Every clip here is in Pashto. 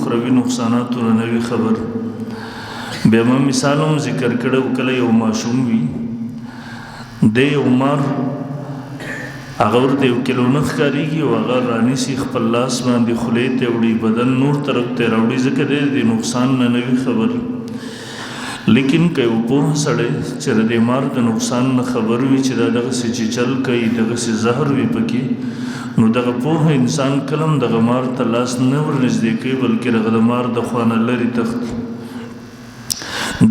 اخروی نقصاناتو نوی خبر. بیا ما مثالم ذکر کړو کله یو ماشوم وي د یو مار هغه ورته یو کیلو نخ کاریږي او هغه رانیسي خپل لاس باندې خولې ته وړي بدن نور طرف ته راوړي ځکه د نقصان نه نوی خبر. لیکن که یو پوه سړی چې د مار د نقصان نه خبر وي چې دا دغسې چې چل کوي دغسې زهر وي پکې نو دغه پوه انسان کلم دغه مار ته لاس نه ورنږدې کوي بلکې دغه د مار د خوا نه لرې تښتي.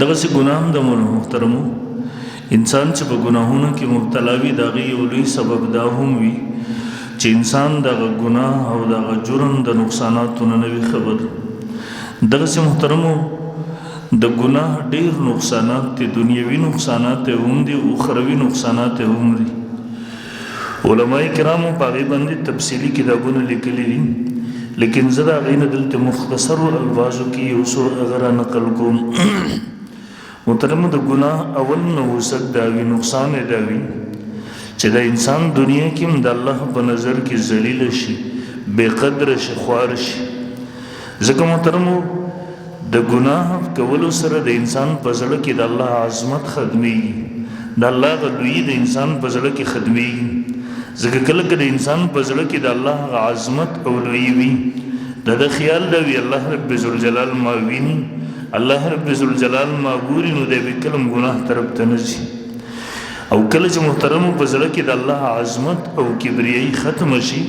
دغسې ګناه هم د محترمو انسان چې په ګناهونو کې مبتلا وي د هغې یو لوی سبب دا هم وي چې انسان دغه ګناه او دغه جرم د نقصاناتو نه وي خبر. دغسې محترمو د ګناه ډېر نقصانات دي، دنیوي نقصانات هم دي، اخروي نقصانات هم دي. علماء کرامو په هغې باندې تفصیلي کتابونه لیکلي دي، لیکن زه د هغې نه دلته مختصرو الفاظو کې یو څو هغه را نقل کوم. محترمو د ګناه اول نوسک دا وي، نقصان یې دا وي چې د انسان دنیا کې هم د الله په نظر کې ذلیله شي، بې قدره شي، خوار شي. ځکه محترمو د ګناه کولو سره د انسان په زړه کې د الله عظمت ختمېږي، د الله هغه لویي د انسان په زړه کې ختمېږي. ځکه کله که د انسان په زړه کې د الله هغه عظمت او لویي وي د خیال دا وي الله رب ذوالجلال ما ویني، الله رب ذوالجلال ما ګوري، نو دی به کله ګناه طرف ته نه ځي. او کله چې محترمو په زړه کې د الله عظمت او کبریایي ختمه شي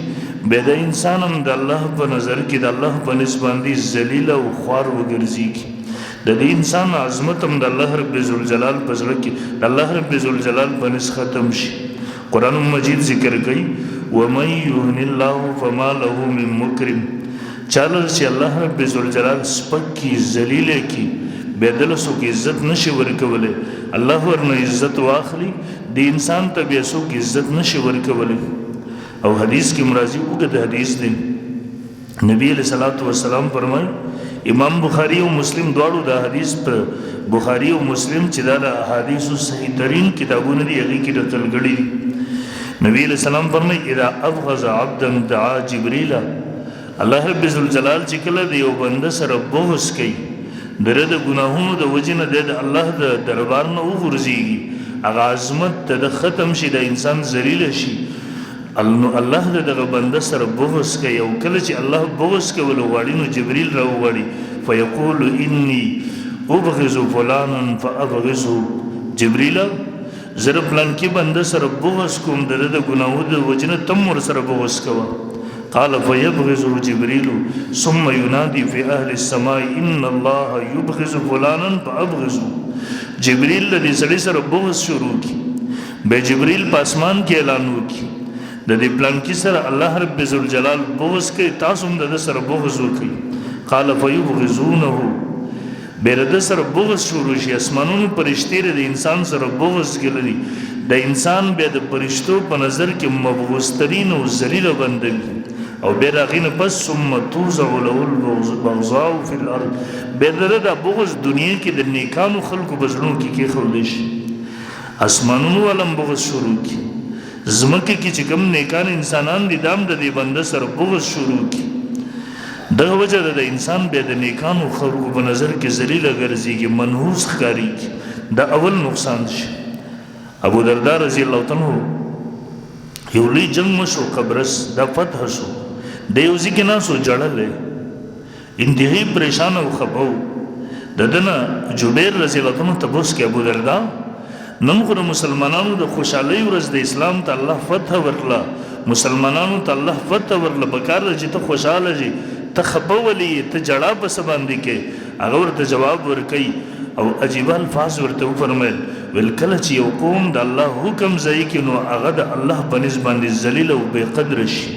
بیا د انسان هم د الله په نظر کې د الله په نسبت باندې ذلیل او خوار وګرځېږي. د دې انسان عظمت هم د الله رب ذوالجلال په زړه کې د الله رب ذوالجلال په نسبت ختم شي. قرآن مجید ذکر کوي ومن یهن الله فما له من مکرم، چاله چې الله رب ذوالجلال سپک کی ذلیل کی بیا دله څوک عزت نشي ورکولی، الله ورنه عزت واخلي د انسان ته بیا څوک عزت نشي ورکولی. او حدیث کې مرازی اوږد حدیث دی، نبی علیہ الصلوۃ والسلام فرمایي، امام بخاری او مسلم دواړو دا حدیث په بخاری او مسلم چې دا د احادیثو صحیح ترین کتابونه دي هغې کې نقل کړي دي. نبی علیہ السلام فرمایي اذا ابغض عبدا دعا جبریل، الله رب ذوالجلال چې کله د یو بنده سره بغض کوي د ده د ګناهونو د وجې نه د الله د دربار نه وغورځېږي، هغه عظمت ته د ختم شي، د انسان ذلیله شي، نو الله د دغه بنده سره بغض کوي. او کله چې الله بغض کول غواړي نو جبریل راوغواړي فیقول انی ابغض فلانا فابغضه، جبریل زه د پلانکي بنده سره بغض کوم د ده د ګناهونو د وجې نه تم ورسره بغض کوه. قال فيبغضه جبريل ثم ينادي في أهل السماء إن الله يبغض فلانا فأبغضه. جبريل د دې سړي سره بغض شروع کی، به جبريل په اسمان کې اعلان وکړي د دې پلان کې سره الله رب ذوالجلال بغض کوي، تاسو هم د سره بغض وکړي. قال فيبغضونه، به د سره بغض شروع شي، اسمانونو فرشتي د انسان سره بغض کوي، د انسان بیا د فرشتو په نظر کې مبغوض ترین او ذلیل بندوي. او بیا د هغې نه پس ثم توزع له البغضاء فی الارض، بیا د دا بغض دنیا کې د نیکانو خلکو په زړونو کې کېښودلی شي، اسمانونو والا هم بغض شروع کړي، ځمکې کې چې کوم نیکان انسانان دي دا هم د دې بنده سره بغض شروع کړي. دغه وجه ده د انسان بیا د نیکانو خلکو په نظر کې ذلیله ګرځېږي، منحوس ښکارېږي، دا اول نقصان شي. ابو درداء رضی الله عنه یو لوی جنگ مشو قبرس دا فتح شو، د یو ځای کې ناست و جړلی، انتهایی پریشان او خفه و. د ده نه جبیر رضی الله عنه تپوس کې ابو درداء نن خو د مسلمانانو د خوشحالۍ ورځ د اسلام ته الله فتح ورکړه، مسلمانانو ته الله فتح ورکړه، پکار ده چې ته خوشحاله شې، ته خفه ولې ته جړا په څه باندې کې؟ هغه ورته جواب ورکوي او عجیبه الفاظ ورته وفرمیل، ویل کله چې یو قوم د الله حکم ځای کې نو هغه د الله په نسبت باندې ذلیل او بې قدره شي.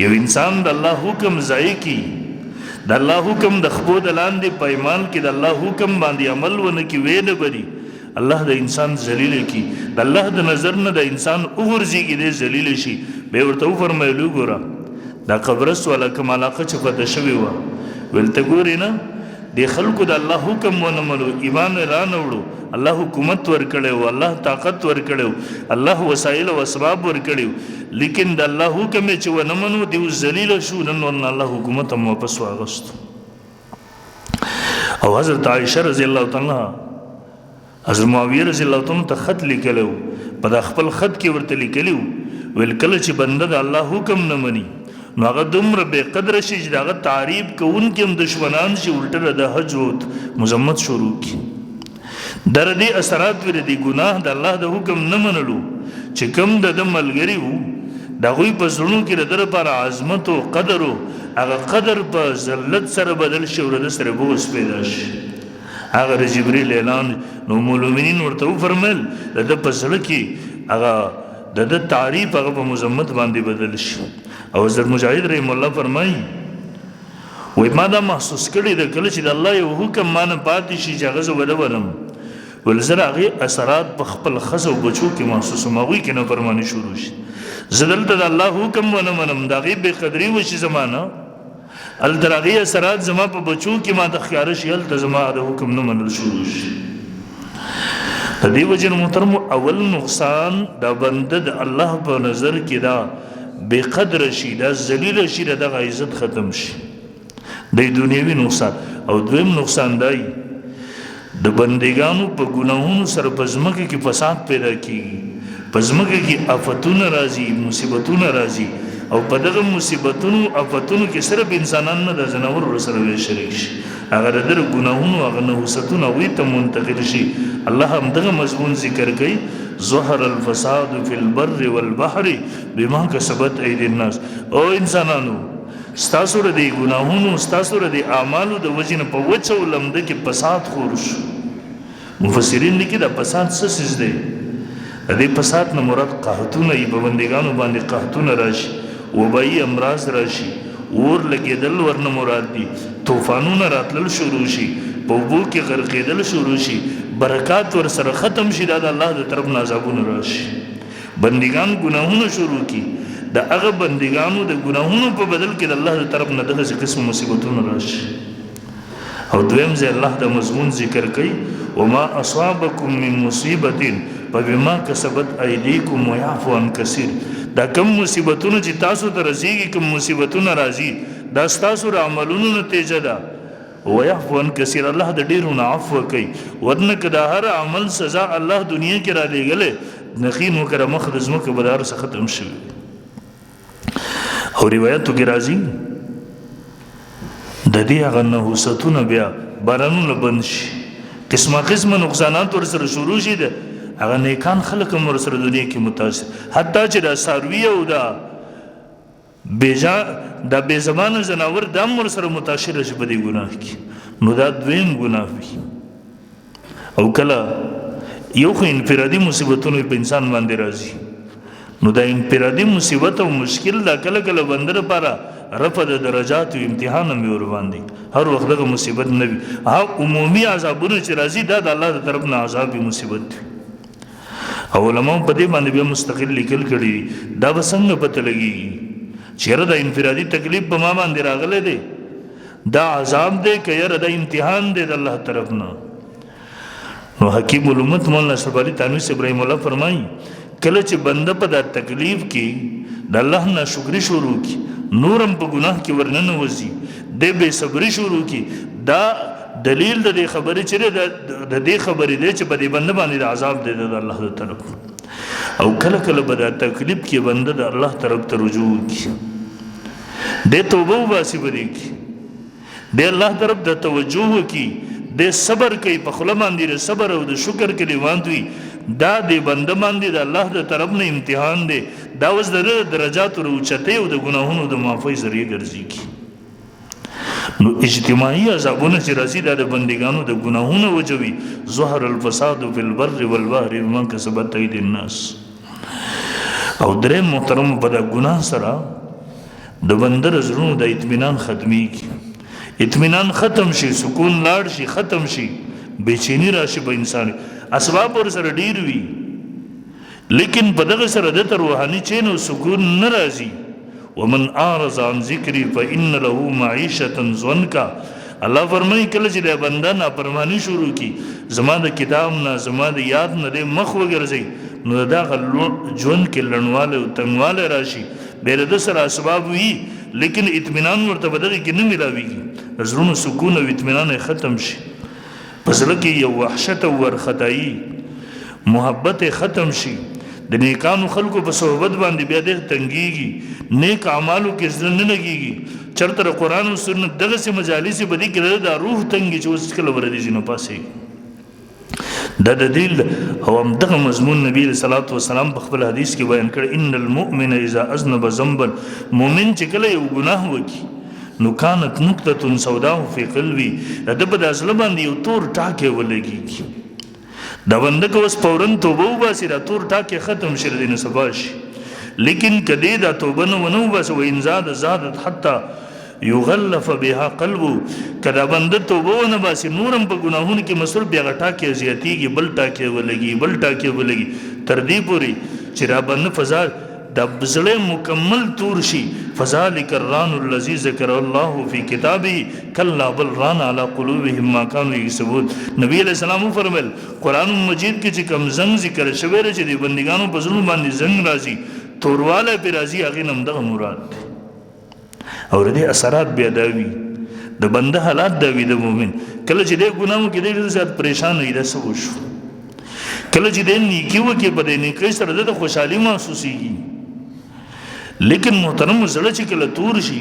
یو انسان د الله حکم ځای کې د الله حکم د خپو د لاندې په ایمان کې د الله حکم باندې عمل ونه کړي ویې نه بري، الله د انسان ذلیل کی، د الله د نظر نه د انسان وغورځېږي دی ذلیل شي. بیا ورته وفرمیل وګوره دا قبرس والا کوم علاقه چې فتح شوې وه، ویل ته ګورې نه د خلکو د الله حکم ونه منو، ایمان را نه وړو، الله حکومت ورکړی و، الله طاقت ورکړی و، الله وسایل او اسباب ورکړي و، لیکن د الله حکم چې ونه منو دیو ذلیل شو، نن ورنه الله حکومت هم واپس واغستو. او حضرت عائشہ رضی الله تعالی حضرت معاویه رضی الله تعالی ته خط لیکلو په د خپل خط کې ورته لیکلو ویل کله چې بنده د الله حکم نه مني نو هغه دومره بے قدر شي چې دغه تعریف کوونکي هم دشمنان شي الټه د حج مذمت شروع کی در دې اثرات ور دي ګناه د الله د حکم نه منلو چې کوم د ملګری وو دغه په زړونو کې در پر عظمت او قدر او هغه قدر په ذلت سره بدل شي ور د سره بوس پیدا شي هغه جبرئیل اعلان نو مومنین ورته فرمایل د پسړه کې هغه د تعریف هغه په مذمت باندې بدل شي او حضرت مجاهد رحم الله فرمایي وای ما دا محسوس کړی د کله چې د الله یو حکم مان پاتې شي چې هغه زه ورم ولزر هغه اثرات په خپل خزو بچو کې محسوس ماوي کې نه فرمانی شروع شي زدلته د الله حکم ونه منم دا غي به قدرې وشي زمانہ التراغی اثرات زما په بچو کې ما د خیارش یل ته زما د حکم نه منل شروع شي د دې وجه محترم اول نقصان دا بنده د الله په نظر کې دا بے قدر شي دا ذلیل شي د عزت ختم شي د دنیوي نقصان او دویم نقصان دی د بندګانو په ګناهونو سره پزمکه کې فساد پیدا کیږي پزمکه کې آفتونه راځي مصیبتونه راځي او په دغه مصیبتونو آفتونو کې صرف انسانان نه د جناور سره شریک شي هغه د ګناهونو هغه نحوستونه وي ته منتقل شي الله هم دغه مضمون ذکر کوي ظهر الفساد فی البر والبحر بما کسبت ایدی الناس او انسانانو ستاسو ر دي ګناهونو ستاسو ر دي اعمالو د وجنه په وچو لمده کې فساد خور شو مفسرین لیکي دا فساد څه څه دی د دې فساد نه مراد قحطونه ای بندګانو باندې قحطونه راشي وبای امراض راشي اور لګیدل ورنه مراد دي طوفانونه راتلل شروع شي په وبو کې غرقېدل شروع شي برکات ور سره ختم شي د الله د طرف نه عذابونه راشي بندګان ګناهونه شروع کی د هغه بندګانو د ګناهونو په بدل کې د الله د طرف نه دغه قسم مصیبتونه راشي او دویم ځای الله د مضمون ذکر کوي وما اصابکم من مصیبه فبما کسبت ایدیکم ويعفو عن کثیر دا کم مصیبتونه چې تاسو ته رسیږي کم مصیبتونه راځي دا تاسو د عملونو نتیجه ده ويعفو عن کثیر الله د ډیرو نه عفو کوي ورنه کدا هر عمل سزا الله دنیا کې را لېګلې نخین وکړه مخرز مکه بدار څخه ختم شي او روایتو کې راځي د دې هغه نحوستونه بیا بارانونه بند شي قسمه قسمه نقصانات ور سره شروع شي ده هغه نیکان خلق هم ور سره دنیا کې متاثر حتی چې دا ساروی او دا بیجا دا بے زمانه زناور دم ور سره متاثر شي په دې ګناه کې نو دا دویم ګناه وي او کله یو خو انفرادي مصیبتونه په انسان باندې راځي نو دا انفرادي مصیبت او مشکل دا کله کله بندر لپاره رفع د درجات او امتحان هم ور باندې هر وخت دغه مصیبت نه وي عمومي عذابونه چې راځي دا د الله تر طرف نه عذاب مصیبت او علماء په دې باندې به مستقل لیکل کړي دا وسنګ پته لګي چیرې د انفرادي تکلیف په ما باندې راغله دي دا عذاب دی که یره د امتحان دی د الله طرف نه نو حکیم الامت مولانا شبالی تانوی ابراهیم الله فرمایي کله چې بنده په د تکلیف کې د الله نه شکر شروع کی نورم په ګناه کې ورننه وځي د به صبر شروع کی دا دلیل د دې خبرې چې د دې خبرې دی چې په دې بنده باندې عذاب دی د الله تر طرف او کله کله به د تکلیف کې بنده د الله طرف ته رجوع کی د توبه واسي بری کی د الله طرف د توجه کی د صبر کوي په خله باندې صبر او د شکر کې لیواندوي دا د بنده باندې د الله د طرف نه امتحان دی دا اوس د درجات او اوچته او د ګناهونو د معافی ذریعہ ګرځي کی نو اجتماعي عذابونه چې راځي د بندګانو د ګناهونو وجوي ظهر الفساد فی البر والبحر بما کسبت ايدي الناس او درې محترم په د ګناه سره د بندر زړونو د اطمینان ختمي کی اطمینان ختم شي سکون لاړ شي ختم شي بېچینی راشي په انسان اسباب ور سره ډیر وي لیکن په دغه سره د روحاني چین او سکون ناراضي ومن اعرض عن ذکری فان له معيشه ضنكا الله فرمایي کله چې د بنده نافرمانی شروع کی زما د کتاب نه زما د یاد نه مخ وګرځي نو دا ژوند کې لړنواله او تنواله راشي ډېر د سره اسباب وي لیکن اطمینان ورته بدل کې نه ملاويږي زړونو سکون او اطمینان ختم شي پسله کې یو وحشت او ورختایي محبت ختم شي د نیکانو خلکو په صحبت باندې بیا د تنګيږي نیک اعمالو کې ځل نه لګيږي چرته قرآن او سنت دغه سي مجالس بدی کې د روح تنګي چې اوس کله ورته جنو پاسي دا د دل او هم دغه مضمون نبی صلی الله علیه وسلم په خپل حدیث کې بیان کړ ان المؤمن اذا اذنب ذنبا مؤمن چې کله یو ګناه وکړي نو كانت نقطه سوداء في قلبي د په داسله باندې یو تور ټاکه ولګيږي دا بنده کو اس فورن توبه وباسي دا تور ټاکه ختم شر دین سباش لیکن کدی دا توبه نو ونو بس و ان زادت حتى یغلف بها قلبه کدا بنده توبه ونه باسي نورم په ګناهونو کې مسل بیا ټاکه زیاتیږي بل ټاکه ولګي تر دې پوری چې را بنده فزا د بزړه مکمل تور شي فذلک الران الذي ذکر الله فی کتابه کلا بل ران علی قلوبهم ما كانوا یکسبون نبی علیہ السلام فرمایل قران مجید کې چې کم زنګ ذکر شوی چې د بندګانو په ظلم باندې زنګ راځي تورواله پر راځي هغه نم دغه مراد او دې اثرات بیا داوی د بنده حالات داوی د مؤمن کله چې د ګناہوں کې ډېر زیات پریشان وي دا سو شو کله چې د نیکی وکي په دې نیکی سره د خوشحالي محسوسيږي لیکن محترم زړه چې کله تور شي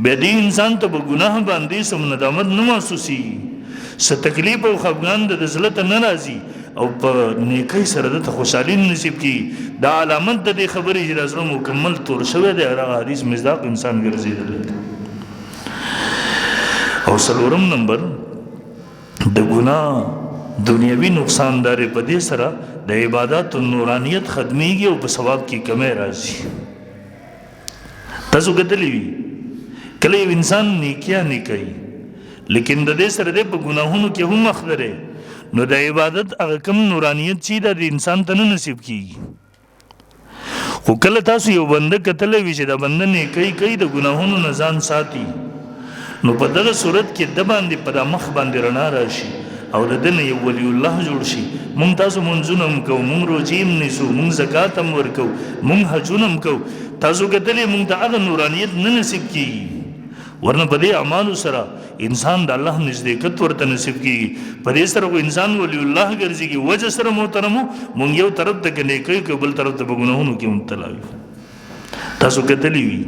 به دې انسان ته په ګناه باندې سم ندامت نه محسوسي څه تکلیف او خفګان د زړه ته ناراضي او په نیکی سره د خوشحالي نصیب کی دا علامت د دې خبرې چې زړه مکمل تور شوی دی هغه حدیث مصداق انسان ګرځیدل او څلورم نمبر د ګناه دنیوي نقصان دار په دې سره د عبادت او نورانیت ختميږي او په ثواب کې کمی راځي تاسو کتلی وی کله یو انسان نیکیا نه کوي لیکن د دې سره د ګناهونو کې هم مخدره نو د عبادت هغه کم نورانیت چې د انسان ته نصیب کیږي خو کله تاسو یو بنده کتلی وی چې د بنده نه کوي د ګناهونو نه ځان ساتي نو په دغه صورت کې د باندې په مخ باندې رڼا راشي او د دنیا یو ولی الله جوړ شي مونږ تاسو منځونم کو مونږ روزیم نیسو مونږ زکات هم ورکو مونږ حجونم کو تاسو کتلې مونږ ته هغه نورانیت نه نصیب کیږي ورنه په دې اعمالو سره انسان د الله نزدېکت ورته نصیب کیږي په دې سره انسان ولی الله ګرځيږي وجه سره محترمو مونږ یو طرف ته کې نیکی کوي بل طرف ته ګناهونو کې مبتلا یو تاسو کتلې وی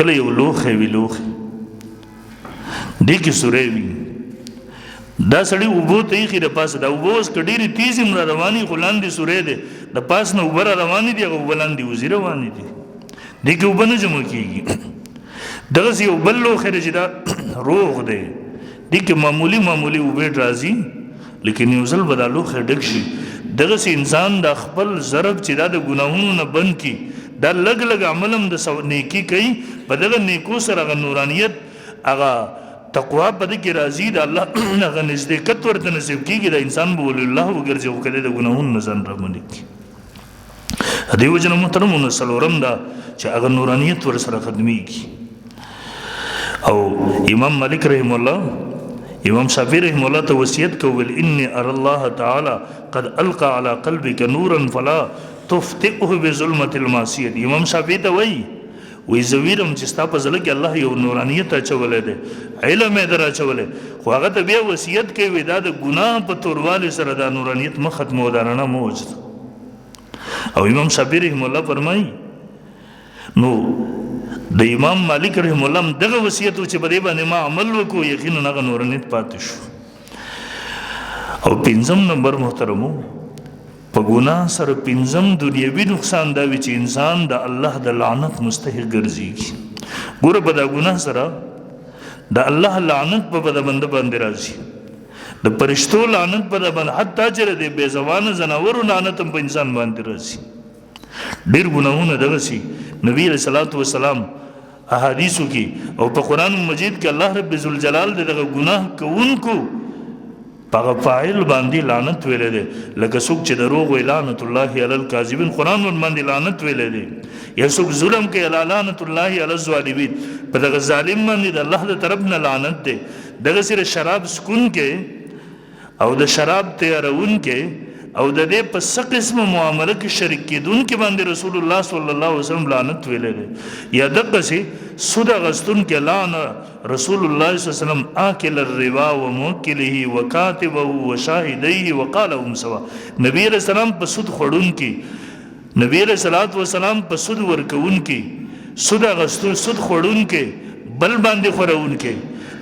کله یو لوخه وی لوخه دې کې سورې وی دا سړی وبو ته یې د پاسه دا وبو اس کډيري تیزی مر رواني غلاندې سورې ده د پاس نه وبره رواني دي غلاندې وزیر رواني دي دې کې وبنه جمع کیږي دغه یو بل لو خیر چې دا روغ ده دې کې معمولی وبې راځي لیکن یو ځل بدالو خډک شي دغه انسان د خپل ضرب چې د ګناهونو نه بند کی دا لګ عملم د نیکی کوي په دغه نیکو سره غ نورانیت هغه تقوا بده کې راضي د الله نه نزدېکت ورته نصیب کیږي د انسان بول الله وګرځي او کله د ګناهونو نه ځان رامني کی هدي وجنه محترمون سلورم دا چې هغه نورانیت ور سره خدمتږي او امام مالک رحم الله امام شافعي رحم الله ته وصیت کول اني ارى الله تعالی قد القى على قلبك نورا فلا تفتئه بظلمه المعصيه امام شافعي ته وایي وی زویرم چې ستا په زړه کې الله یو نورانیت اچولې ده علم یې در اچولې خو هغه ته بیا وصیت کوي دا د ګناه په تورواله سره دا نورانیت مخ ختمو دارانه موجود او امام شافعي رحم الله فرمایي نو د امام مالک رحم الله دغه وصیت چې په دې باندې ما عمل وکړو یقینا هغه نورانیت پاتې شو او پنځم نمبر محترمو په ګناه سره پنځم دنیوي نقصان دا وی چې انسان د الله د لعنت مستحق ګرځي ګوره په دا ګناه سره د الله لعنت په بنده باندې راځي د پرشتو لعنت په باندې حتی چې د بے زبان زناورو لعنت په انسان باندې راځي ډیر ګناهونه دغه سي نبی رسول الله والسلام احادیثو کې او په قران مجید کې الله رب ذوالجلال دغه ګناه کوونکو په فاعل باندې لعنت ویلې ده لکه څوک چې دروغ وی لعنت الله علی الکاذبین قران باندې لعنت ویلې ده یا څوک ظلم کوي لعنت الله علی الظالمین په دغه ظالم باندې د الله د طرف نه لعنت ده دغه سره شراب سکون کې او د شراب تیارون کې او د دې په څه قسم معاملې کې شریک کېدون کې باندې رسول الله صلی الله علیه وسلم لعنت ویلې ده یا دغه سي سود غستون کې لعن رسول الله صلی الله علیه وسلم آکل الربا وموکله وکاتبه وشاهديه وقالهم سوا. نبی علیہ السلام په سود خورون کې، نبی علیہ الصلوۃ والسلام په سود ورکون کې، سود غستون سود خورون کې، بل باندې خورون کې،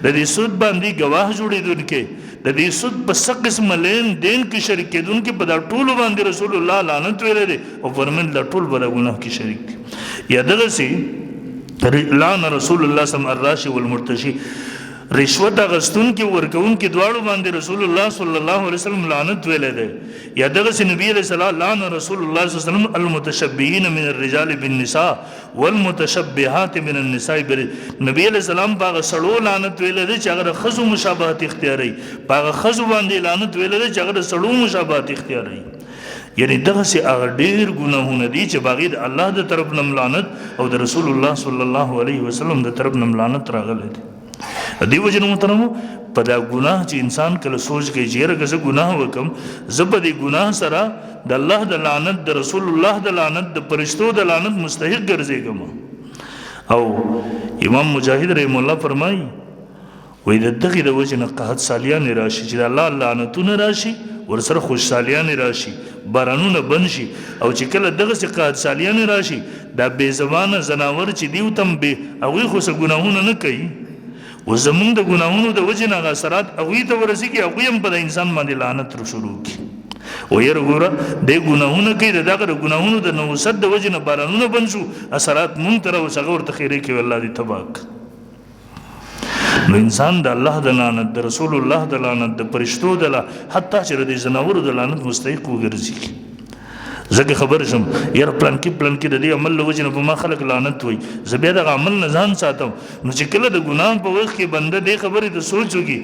د دې سود باندې گواه جوړیدون کې، د دې سود په څه قسم لین دین کې شریک کېدون کې په دا ټول باندې رسول الله لعنت ویلې دي او فرمایل دا ټول بل ګناه کې شریک دي. یا دغه سي لعن رسول الله صم الراشي والمرتشي، رشوت غستون کې ورکون کې دواړو باندې رسول الله صلی الله علیه وسلم لعنت ویلې ده. یا دغه سي نبی علیہ السلام لعن رسول الله صلی الله علیه وسلم المتشبهين من الرجال بالنساء والمتشبهات من النساء. نبی علیہ السلام باغ سړو لعنت ویلې ده چې هغه خزو مشابهت اختیاري، باغ خزو باندې لعنت ویلې ده چې هغه سړو مشابهت اختیاري. یعنی دغه سي هغه ډیر ګناهونه دي چې باغ د الله د طرف نم لعنت او د رسول الله صلی الله علیه وسلم د طرف نم لعنت راغله دي. دی وجه محترمو په دا ګناه چې انسان کله سوچ کوي چې هرګه زه ګناه وکم، زه په دې ګناه سره د الله د لعنت، د رسول الله د لعنت، د فرشتو د لعنت مستحق ګرځېږم. او امام مجاهد رحم الله فرمایي وای د دغه د وجه نه قحط سالیان راشي چې د الله لعنتونه راشي ورسره خوشحالیان راشي، بارانونه بند شي، او چې کله دغه سي قحط سالیان راشي دا بې زبانه زناور چې دیو تم به هغوی خو څه ګناهونه نه کوي و زمونږ د ګناهونو د وجې نه هغه اثرات هغوی ته ورسېږي، هغوی هم په د انسان باندې لعنت شروع کړي. و یاره ګوره دی ګناهونه کوي، د دغه د ګناهونو د نوست د وجې نه بارانونه بند شو، اثرات مونږ ته راوس، هغه ورته خیرې کوي، الله دې تباه کړي. نو انسان د الله د لعنت، د رسول الله د لعنت، د فرشتو د لعنت، حتی چې د ځناورو د لعنت مستحق وګرځي. زګه خبر شم یاره پلان کې د دې عمل له وجې نه په ما خلک لعنت وایي، زه بیا دغه عمل نه ځان ساتم. نو چې کله د ګناه په وخت کې بنده دې خبرې ته سوچ وکړي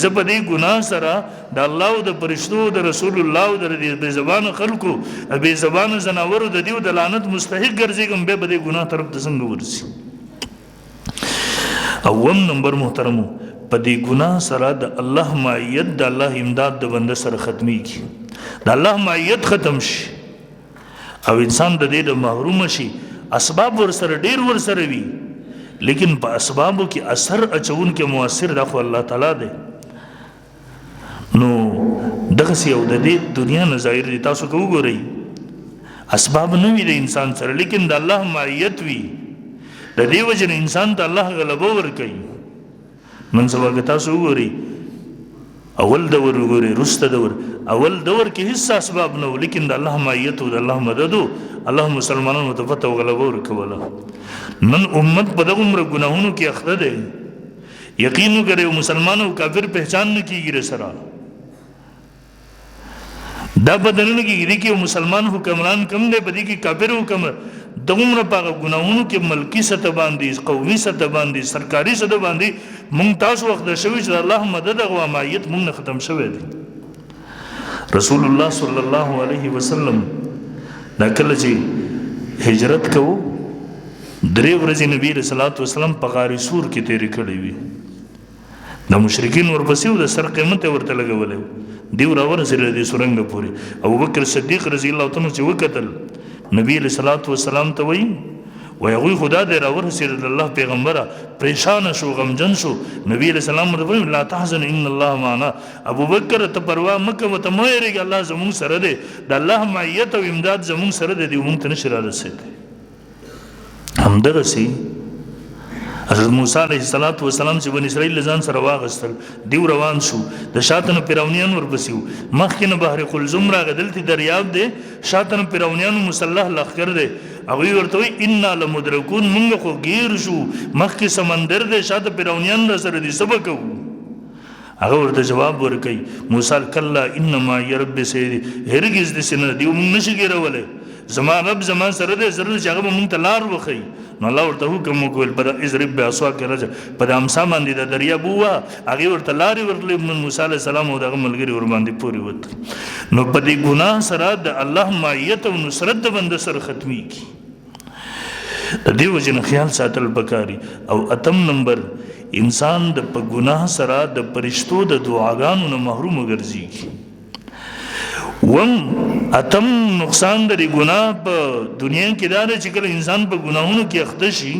زه په دې ګناه سره د الله او د فرشتو د رسول الله او د بې زبانه خلکو بې زبانه ځناورو د دې د لعنت مستحق ګرځېږم، بیا به دې ګناه طرف ته څنګه ورسي. اوم نمبر محترمو په دې ګناه سره د الله معیت، د الله امداد د بنده سره ختمیږي، د الله معیت ختم شي او انسان د دې د محروم شي. اسباب ورسره ډیر ورسره وي لیکن په اسبابو کې اثر اچون کې مؤثر د خو الله تعالی دی. نو دغه سی او د دې دنیا نظایر دي، تاسو کو وګورئ اسباب نه وي د انسان سره لیکن د الله معیت وي، د دې وجه انسان ته الله غلبه ورکوي. نن سبا که تاسو وګورئ اول دور وګورئ رسته دور، اول دور کې هیڅ اسباب نه و لیکن د الله معیت او د الله مدد الله مسلمانانو ته فتح او غلبه ورکوله. نن امت په دغه عمر ګناهونو کې اخته ده، یقین وکړئ مسلمان او کافر پہچان نه کیږي سره، دا بدلونه کېږي چې مسلمان حکمران کم دی، بدی کې کافر حکم دغه په ګناهونو کې ملکی سطح باندې، قومي سطح باندې، سرکاري سطح باندې مونږ تاسو وخت د شوی چې الله مدد او مایت مونږ نه ختم شوی دی. رسول الله صلی الله علیه وسلم دا کله چې هجرت کوو 3 ورځې نبی رسول الله وسلم په غار سور کې تیرې کړې وي، د مشرکین ورپسې د سر قیمت ورته لګولې دی ورسره د سورنګ پوري. ابوبکر صدیق رضی الله تعالی عنہ چې وکتل نبی علیہ الصلوۃ والسلام ته وایي و هغوی خدا دې راورسېد د الله پیغمبره پریشان شو، غمجن شو. نبی علیہ السلام ورته وایي لا تحزن ان الله معنا، ابوبکر ته پروا مکه وته مې ریګ الله زموږ سره دی، د الله معیت او امداد زموږ سره دی، موږ ته نشي رارسېدی. همدغه سي حضرت موسی علیہ السلام چې بنی اسرائیل ځان سره واغستل، دیو روان شو، د شاتن پیرونیان ورپسې وو، مخکې نه بحر قلزم راغی، دلته دریاب دی، شاتن پیرونیانو مسلح لښکر دی، هغوی ورته وایي انا لمدرکون، موږ خو ګیر شو، مخکې سمندر دی، شاته پیرونیان را سره دي، څه به کوو؟ هغه ورته جواب ورکوي موسی کلا انما رب سیدي، هرګز داسې نه دی، موږ نشي ګیرولی، زما رب زما سره دی، ضرور چې هغه به موږ ته لار وښیي. نو الله ورته حکم وکړ په اضرب بعصاک الرجل، په د امسا باندې د دریاب ووهه، هغې ورته لارې ورکړلې، موسی علیه السلام او دغه ملګري ورباندې پورې وتل. نو په دې ګناه سره د الله معیت او نصرت د بنده سره ختمیږي، د دې وجې نه خیال ساتل پکاري. او اتم نمبر انسان د په ګناه سره د فرشتو د دعاګانو نه محروم ګرځېږي. اتم نقصان د ګناه په دنیا کې دا دی چې کله انسان په ګناهونو کې اخته شي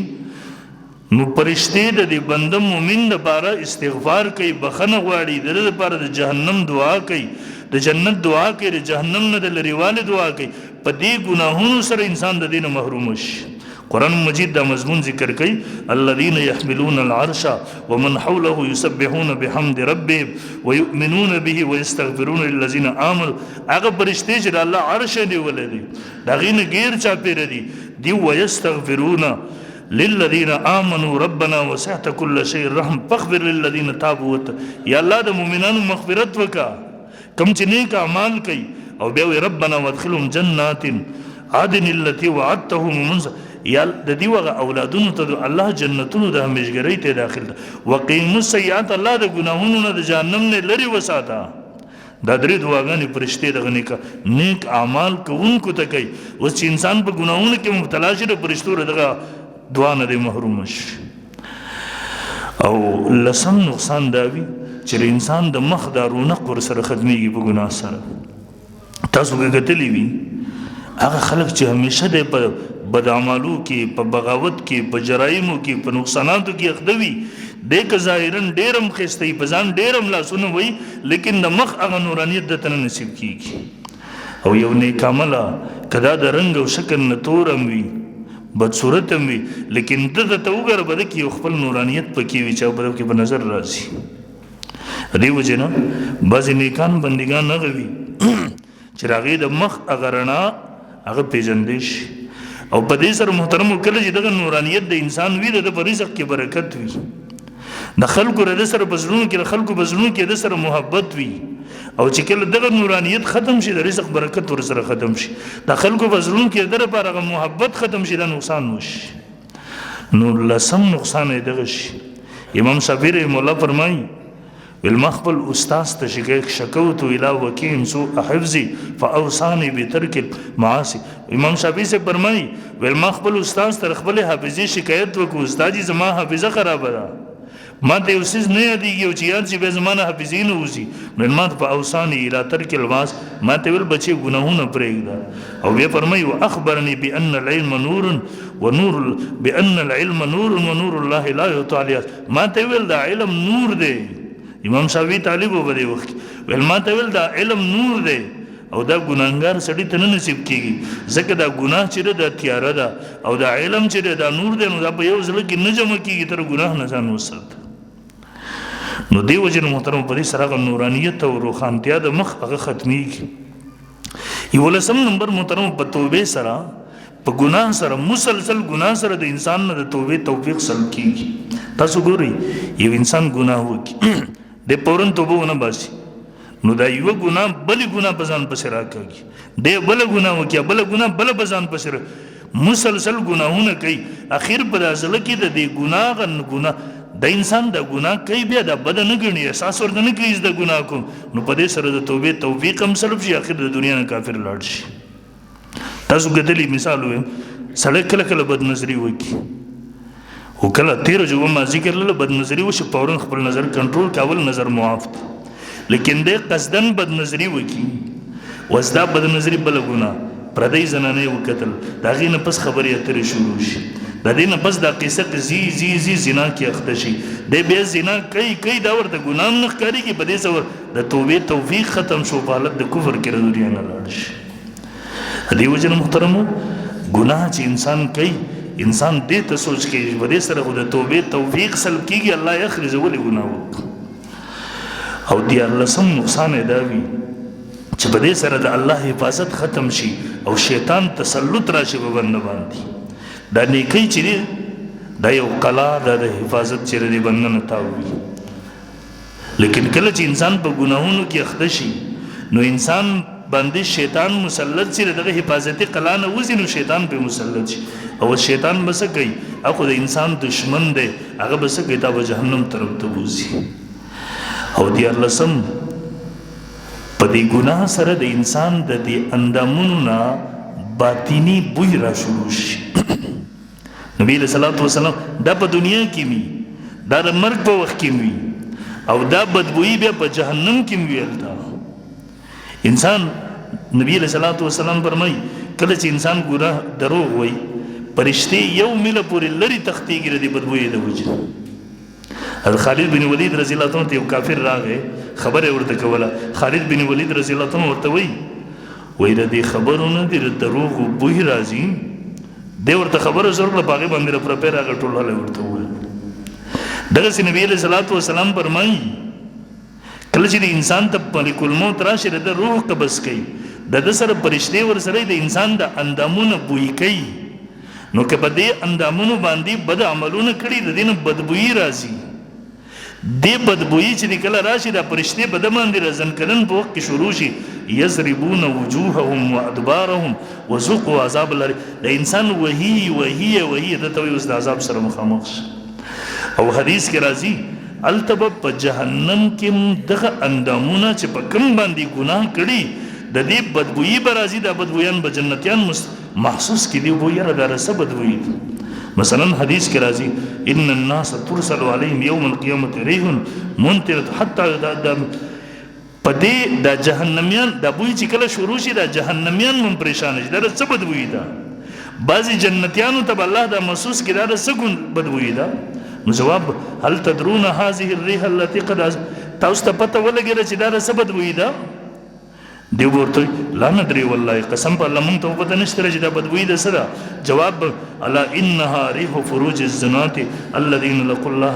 نو پرشته د دې بنده مومن لپاره استغفار کوي، بخنه غواړي، د دې لپاره د جهنم دعا کوي، د جنت دعا کوي، د جهنم نه د لریواله دعا کوي. په دې ګناهونو سره انسان د دین محروم شي. قرآن مجید دا مضمون ذکر کوي، الذين يحملون العرش ومن حوله يسبحون بحمد ربهم ويؤمنون به ويستغفرون للذين آمنوا. هغه فرشتي چې د الله عرش دی ولدي دا غینه غیر چا پیر دي دی ويستغفرون للذين آمنوا ربنا وسعت كل شيء رحم فاغفر للذين تابوا. یا الله د مؤمنانو مغفرت وکا کم چې نیک اعمال کوي، او بیا وی ربنا وادخلهم جنات عدن التي وعدتهم ومن یا د دې وغه اولادونو ته الله جنتونو د همیشګری ته داخل ده. وقیم السیئات الله د ګناهونو نه د جهنم نه لري وساته. دا درې دعاګانې فرشتې دغه نیک اعمال کوونکو ته کوي. اوس چې انسان په ګناهونو کې مبتلا شي د فرشتو دغه دعا نه دی محروم شي. او لسم نقصان دا وي چې انسان د مخ دا رونق ورسره ختمیږي په ګناه سره. تاسو به کتلی وي هغه خلک چې همیشه د بد اعمالو کې، په بغاوت کې، په جرایمو کې، په نقصاناتو کې اخته وي، د که ظاهرا ډېرم ښایسته وي، په ځان ډېرم لاسونه وي، لیکن د مخ هغه نورانیت درته نه نصیب کېږي. او یو نیک عمله که دا د رنګ او شکل نه تورم وي، بدصورت هم وي، لیکن ته وګوره بده کې یو خپل نورانیت پکې وي چې په کې په نظر راځي. دې وجې نه بعضې نیکان بندګان هغه وي چې د هغې د مخ هغه رڼا هغه پېژندی شي. او په دې سره محترمو کله چې دغه نورانیت د انسان وي د په رزق کې برکت وي، د خلکو د سره په زړونو کې د خلکو په زړونو کې د سره محبت وي. او چې کله دغه نورانیت ختم شي د رزق برکت ور سره ختم شي، د خلکو په زړونو کې د لپاره هغه محبت ختم شي، دا نقصان وشي. نو لسم نقصان یې دغه شي. امام شافعي رحمه الله فرمایي والمخبل استاذ شکوت الى وکیم سوء حفظی فاوصانی بترک المعاصی. امام شافعی سے فرمایي والمخبل استاذ تر خپل حافظي شکایت وکړو، استاد زما حافظه خراب ده، ما ته اوسې نه یادېږي او چې یاد شي به زما نه حافظي نه وځي. نو ما فاوصانی الى ترک المعاصی، ما ته ویل بچي ګناهونه پرېږده. او بیا فرمایي واخبرني بان العلم نور ونور بان العلم نور ونور الله لا يطاع. ما ته ویل دا علم نور دی. امام شافعي طالب و بده وخت ول ما ته ول دا علم نور دی او دا ګناهګار سړی ته نه نصیب کیږي، ځکه دا ګناه چې د تیاره ده او دا علم چې دا نور دی، نو دا په یو ځل کې نه جمع کیږي، تر ګناه نه ځان وسات. نو دی وجه محترم په دې سره نورانیت او روحانتیا د مخ هغه ختميږي. یو لسم نمبر محترم په توبه سره، په ګناه سره، مسلسل ګناه سره د انسان نه د توبې توفیق سره کیږي. تاسو ګورئ یو انسان ګناه وکړي د پورن توبه ونه باسي، نو دا یو ګناه بل ګناه په ځان پسې راکاږي، د بل ګناه وکړي بل ګناه بل په ځان پسې مسلسل ګناهونه کوي. اخر په ځل کې د دې ګناه د انسان د ګناه کوي، بیا د بد نه ګڼي، احساس ورته نه کوي د ګناه کوم، نو په دې سره د توبې توفیق هم سلب شي، اخر د دنیا نه کافر لاړ شي. تاسو کتلی مثال وایم سړی کله کله بد نظري وکړي او کله تیر جو ما ذکر له بد نظری وشي، فورن خپل نظر کنټرول کول نظر معاف دی، لیکن د قصدن بد نظری وکي وسدا بد نظری بل ګنا پردی زنانه وکتل دا غینه پس خبرې اترې شروع شي، د دینه پس دا قصه زی زنا کې اخته شي، د بیا زنا کوي دا ورته ګنام نه ښکاري کې بده سور د توبې توفیق ختم شو، په حالت د کفر کې دنیا نه لاړ شي. دی وجه محترمو ګناه چې انسان کوي، انسان دې ته سوچ کې ودې سره خو د توبې توفیق سلب کیږي، الله یخرج ولې ګناه وک. او دی الله سم نقصان دا وي چې په دې سره د الله حفاظت ختم شي او شیطان تسلط راشي په بنده باندې. دا نیکی چې دا یو قلا د حفاظت چې د بنده نه تاوي، لیکن کله چې انسان په ګناهونو کې اخته شي نو انسان باندې شیطان مسلط شي، دغه حفاظتي قلا نه وځي، نو شیطان په مسلط شي او شیطان بس کوي اخو د انسان دشمن دی، هغه بس کوي تا به جهنم طرف ته وځي. او دی الله سم په دې ګناه سره د انسان د دې اندامونو نه باطینی بوی را شروع شي. نبی صلی الله علیه وسلم دا په دنیا کې وي، دا د مرګ په وخت کې وي، او دا بدبوئی بیا په جهنم کې ویل تا انسان. نبی صلی الله علیه وسلم فرمایي کله چې انسان ګناه دروغ وایي پرشتي یو میله پورې لري تختیږي د بدبوې د وجه. حضرت خالد بن ولید رضی الله عنه ته یو کافر راغی خبره ورته کوله. خالد بن ولید رضی الله عنه ورته وای د دې خبرونه د دروغ بوی راځي. دی ورته خبره زور له باغې باندې پر پیرا غټول ورته وای. دغه نبی علیہ الصلوۃ والسلام فرمایي کله چې د انسان ته ملک الموت راشي د روح قبض کوي د سره پرشتي ور سره د انسان د اندامونو بوی کوي. نو که په دې اندامونو باندې بد عملونه کړي د دین بدبوئی راځي. دې بدبوئی چې کله راشي د پرشتي بد باندې رزن کړن په وخت کې شروع شي یضربون وجوههم وادبارهم وذوقوا عذاب النار. د انسان وهي د توي اوس د عذاب سره مخامخ شي. او حدیث کې راځي التب په جهنم کې دغه اندامونه چې په کوم باندې ګناه کړي د دې بدبوئی برازي د بدبویان به جنتیان محسوس کې دی وو یره دا رسه بدبوئی. مثلا حدیث کې راځي ان الناس ترسل عليهم يوم القيامه ريح منتنه حتى پدې د جهنميان د بوئی چې کله شروع شي د جهنميان هم پریشان شي دا رسه بدبوئی ده. بعضی جنتیانو ته الله دا محسوس کې دا رسه بدبوئی ده. نو جواب هل تدرون هذه الريح التي قد تاسو ته پته ولګی چې دا رسه بدبوئی ده. دی ورته لا ندري والله قسم په الله مونږ ته پته نشته چې دا بدبوئی ده سره. جواب الا انها ريح فروج الزنات الذين لقوا الله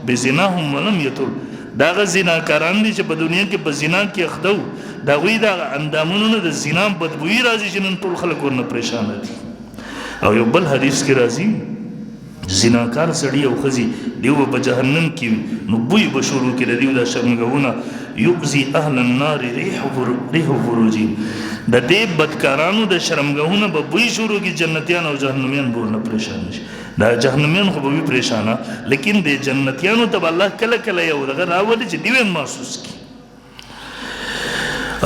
بزناهم ولم يتوب. دا غ زناکاران دي چې په دنیا کې په زنا کې اخدو دا وی دا اندامونو د زنا بدبوئی راځي چې نن ټول خلک ورنه پریشان دي. او یو بل حدیث کې راځي زناکار سړی او خزي دیو په جهنم کې نو بوی بشورو کې دیو دا شرمګونه یؤذي اهل النار ريح فروجي. د دې بدکارانو د شرمګونه به بوی شروع کې جنتیان او جهنميان ورنه پریشان شي. دا جهنميان خو به پریشانه لیکن د جنتیانو ته الله کله کله یو دغه راولي چې دیو محسوس کی.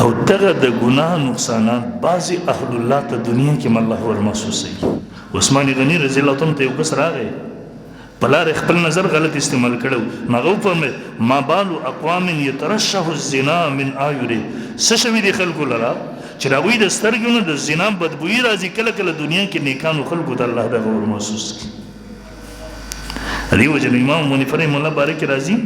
او دغه د ګناه نقصانات بعضی اهل الله ته دنیا کې الله ور محسوسي. عثمان غنی رضی الله عنه ته یو کس راغی بلار خپل نظر غلط استعمال کړو. مغو په ما بال اقوام يترشح الزنا من ايره سشوی دي خلکو لرا چې راوی د سترګونو د زنا بدبوئی راځي کله کله دنیا کې نیکانو خلکو ته الله د غور محسوس کی. دی وجه امام منیف رحم الله بارک راځي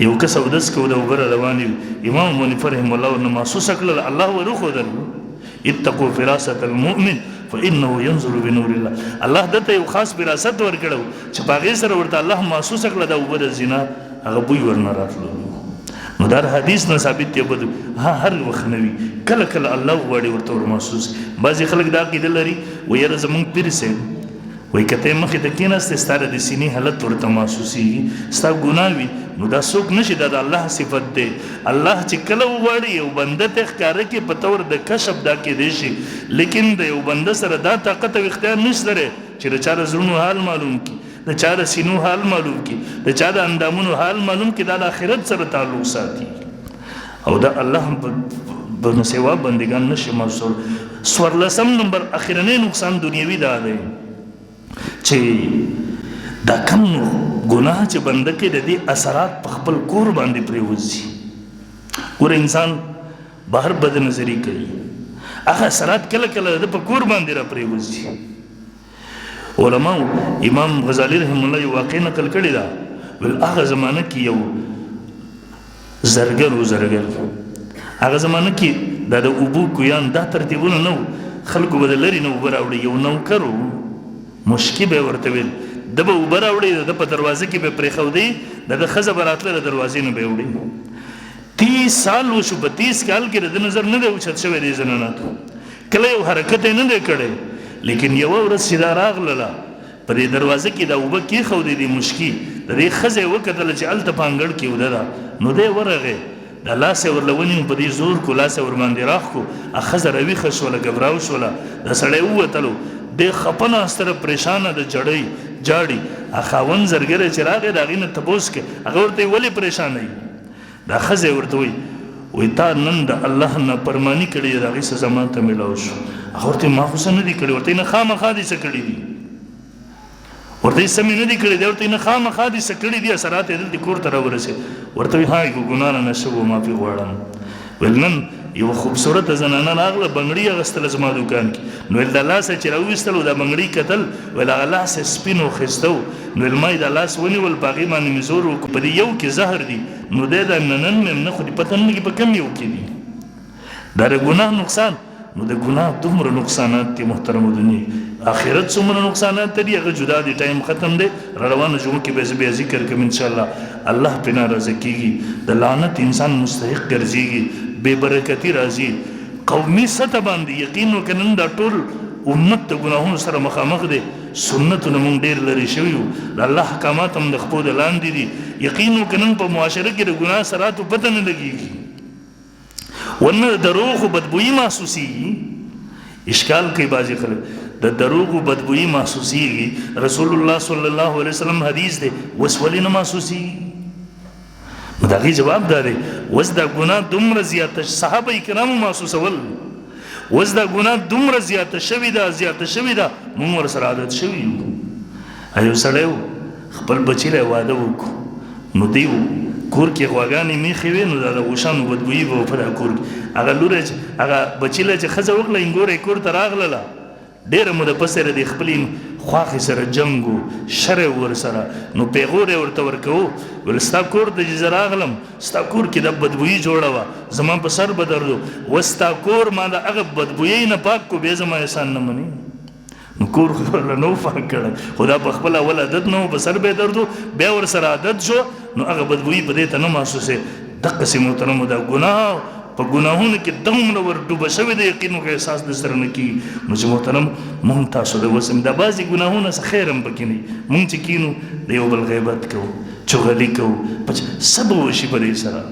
یو کس او دس کو د وګره رواني امام منیف رحم الله نو محسوس کړل الله ورخو دل اتقوا فراسه المؤمن فانه ينظر بنور الله. الله دته یو خاص وراثت ورکړو چې باغې سره ورته الله محسوس کړل د وګره زنا هغه بوی ورنه راتلو. نو دا حدیث نه ثابت دی بده هر وخت نوي کله کله الله وړي ورته محسوس. بعضی خلک دا کېدل لري و یره زمونږ پیر سه وای کته مخې ته کېناسته ستاره د سینې حالت ورته محسوسي ستا ګناوي نو دا څوک نشي دا الله صفت دی. الله چې کله وړي یو بنده ته ښکارا کې په تور د کشف دا کې دی شي لیکن د یو بنده سره دا طاقت او اختیار نشته چې د چا زړونو حال معلوم کی د چا د سینو حال معلوم کی د چا د اندامونو حال معلوم کی د آخرت سره تعلق ساتي. او دا الله په سوا بندگان نشي محصول. سورلسم نمبر اخرنی نقصان دنیوي دا دی چې دا کم ګناه چې بنده کې د دې اثرات په خپل کور باندې پریوځي. ور انسان بهر بد نظری کوي هغه اثرات کله کله د په کور باندې را پریوځي. علماء امام غزالی رحم الله یو واقع نقل کړی دا ول هغه زمانه کې یو زرګر هغه زمانه کې دا د ابو کویان دا ترتیبونه نو خلکو بدل لري نو وراوړي یو نو کرو مشکی به ورته ویل د به وراوړي د په دروازه کې به پرې خو دی د خزه براتله دروازې نه به وړي. 30 سال وشو په 30 کال کې د نظر نه دی اوچت شوی دی زنانات کله یو حرکت نه دی کړی لیکن یو ورځ سیدا راغله په دې دروازه کې دا وب کې خو دی مشکی د دې خزه وکړل چې الته پانګړ کې ودره نو دی ورغه د لاسه ورلونی په دې زور کو لاسه ور باندې راخ کو اخزه روي خښوله غبراو شوله د سړی وتلو د خپنه ستر پریشانه د جاړي اخاون زرګره چراغ داغینه تبوس کې هغه ورته ولی پریشان نه دا خزه ورته وي تا نن د الله نه پرمانی کړي دغه سزا ماته ملو شو هغه ورته ما خو سن دي کړي ورته نه خامخا دي څه کړي دي ورته سم نه دي کړي ورته نه خامخا دي څه کړي دي اثرات دې کور ته راورسه ورته هاي ګناه نه شو ما په وړم ولنن یو خوبصورت زنانه راغله بنګړي اغوستله زما دوکان کې نو د لاسه چې راویستل د بنګړي کتل ویل هغه لاس سپینو ښایسته و نو ما یې د لاس ونیول په هغې باندې مې زور وکړو په دې یو کې زهر دي نو دی دا ننن مې نه خوري پته نه لګي په کوم یو کې دي دا د ګناه نقصان نو د ګناه دومره نقصانات دي محترمو دنیا آخرت څومره نقصانات دي هغه جدا دي ټایم ختم دی روانه جمعه کې به زه بیا ذکر کوم انشاءالله الله پې ناراضه کېږي د لعنت انسان مستحق ګرځېږي بے برکتی راځي قومي سطح باندې یقین وکړه نن دا ټول امت د ګناهونو سره مخامخ دی سنتونه موږ ډېر لرې شوي یو د الله احکامات هم د خپو د لاندې دي یقین وکړه نن په معاشره کې د ګناه سراتو پته نه لګېږي ورنه د دروغو بدبویي محسوسېږي اشکال کوي بعضې خلک د دروغو بدبویي محسوسېږي رسول الله صلی الله علیه وسلم حدیث دی اوس ولې نه محسوسېږي نو د هغې جواب دا دی اوس دا ګناه دومره زیاته صحابه کرامو محسوسول اوس دا ګناه دومره زیاته شوې ده موږ ورسره عادت شوي یو یو سړی و خپل بچي له واده وکړو نو دی کور کې غواګانې میښې وې نو دا د غوښانو بدبویي به په دا کور کې هغه لوری چې هغه بچي له چې ښځه وکړله انګوره یې کور ته راغلله ډېره موده پسې د خپلې خواښې سره جنګ و شر یې ورسره نو پیغور یې ورته ورکوو ویل ستا کور ته چې زه راغلم ستا کور کې دا بدبویي جوړه وه زما په سر به درد و ستا کور ما د هغه بدبویۍ نه پاک کو بیا زما احسان نه مني نو کور خو ورله نه و پاک کړی خو دا په خپل اول عادت نه و په سر به یې درد و بیا ورسره عادت شو نو هغه بدبویي په دې ته نه محسوسې دقسې محترمو دا ګناه په ګناهونو کې دومره ور ډوبه شوې ده یقین وکړه احساس د سره نه کېږي نو چې محترم مونږ تاسو د وسم دا بعضې ګناهونه څه خیر هم پکې نه وي مونږ چې کینو د یو بل غیبت کوو چغلي کوو څه به وشي په دې سره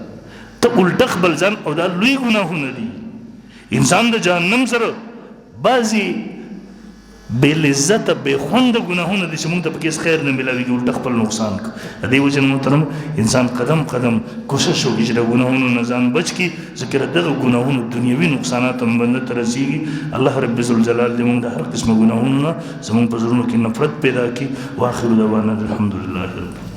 ته الټه خپل ځان او دا لوی ګناهونه دي انسان د جهنم سره بعضې بې لذته بې خونده ګناهونه دي چې موږ ته پکې هېڅ خیر نه میلاوېږي الټه خپل نقصان کړو د دې وجې نه محترم انسان قدم قدم کوشش وکړي چې د ګناهونو نه ځان بچ کړي ځکه دغه ګناهونو دنیوي نقصانات هم بنده ته رسېږي الله رب ذوالجلال دې موږ د هر قسمه ګناهونو نه زموږ په زړونو کې نفرت پیدا کړي واخر دعوانا الحمدلله رب